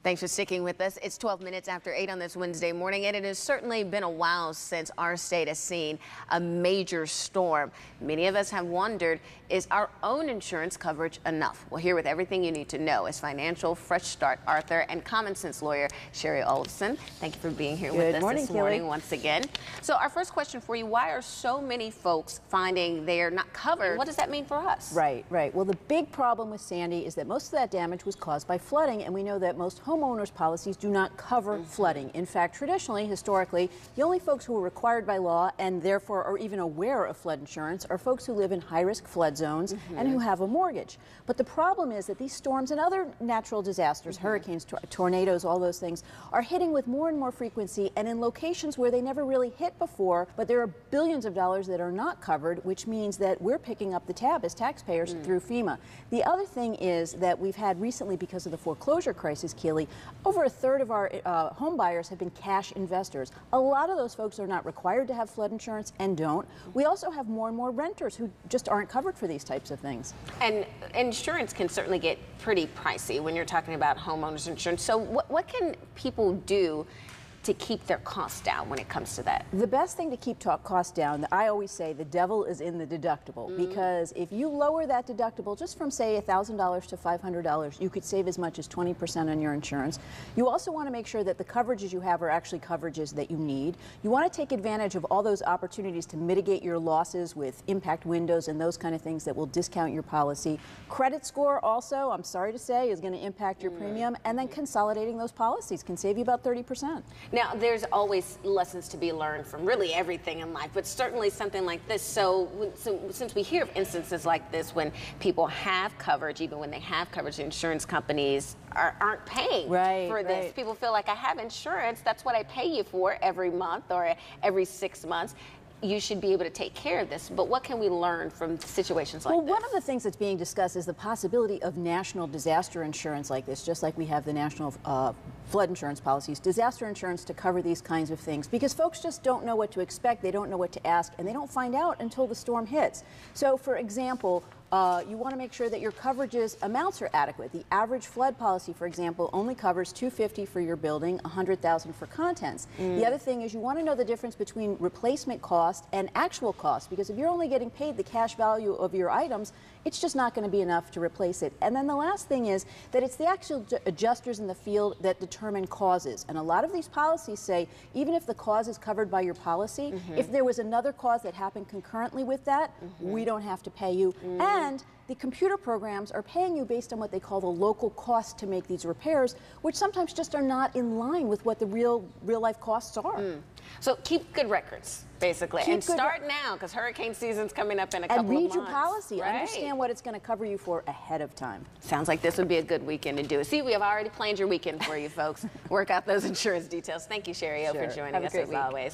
Thanks for sticking with us. It's 12 minutes after 8 on this Wednesday morning, and it has certainly been a while since our state has seen a major storm. Many of us have wondered, is our own insurance coverage enough? Well, here with everything you need to know is financial fresh start author and common sense lawyer Sherry Olafson. Thank you for being here with us this morning once again. So our first question for you, why are so many folks finding they're not covered? What does that mean for us? Right. Well, the big problem with Sandy is that most of that damage was caused by flooding, and we know that most homeowners policies do not cover flooding. In fact, traditionally, historically, the only folks who are required by law and therefore are even aware of flood insurance are folks who live in high-risk flood zones and who have a mortgage. But the problem is that these storms and other natural disasters, hurricanes, tornadoes, all those things, are hitting with more and more frequency and in locations where they never really hit before, but there are billions of dollars that are not covered, which means that we're picking up the tab as taxpayers through FEMA. The other thing is that we've had recently, because of the foreclosure crisis, Keely, over a third of our home buyers have been cash investors. A lot of those folks are not required to have flood insurance and don't. We also have more and more renters who just aren't covered for these types of things. And insurance can certainly get pretty pricey when you're talking about homeowners insurance. So what can people do to keep their costs down when it comes to that? The best thing to keep costs down, I always say the devil is in the deductible, because if you lower that deductible just from, say, $1,000 to $500, you could save as much as 20% on your insurance. You also want to make sure that the coverages you have are actually coverages that you need. You want to take advantage of all those opportunities to mitigate your losses with impact windows and those kind of things that will discount your policy. Credit score also, I'm sorry to say, is going to impact your premium, and then consolidating those policies can save you about 30%. Now, there's always lessons to be learned from really everything in life, but certainly something like this. So since we hear of instances like this when people have coverage, even when they have coverage, insurance companies aren't paying for this. People feel like, I have insurance, that's what I pay you for every month or every 6 months. You should be able to take care of this. But what can we learn from situations like this? Well, one of the things that's being discussed is the possibility of national disaster insurance like this, just like we have the national flood insurance policies, disaster insurance to cover these kinds of things, because folks just don't know what to expect, they don't know what to ask, and they don't find out until the storm hits. So, for example, you want to make sure that your coverages amounts are adequate. The average flood policy, for example, only covers $250 for your building, $100,000 for contents. The other thing is you want to know the difference between replacement cost and actual cost, because if you're only getting paid the cash value of your items, it's just not going to be enough to replace it. And then the last thing is that it's the actual adjusters in the field that determine causes. And a lot of these policies say, even if the cause is covered by your policy, if there was another cause that happened concurrently with that, we don't have to pay you. And the computer programs are paying you based on what they call the local cost to make these repairs, which sometimes just are not in line with what the real life costs are. So keep good records, basically, and start now, because hurricane season's coming up in a couple of months. And read your policy. Understand what it's going to cover you for ahead of time. Sounds like this would be a good weekend to do it. See, we have already planned your weekend for you folks. Work out those insurance details. Thank you, Sherry, for joining us as always.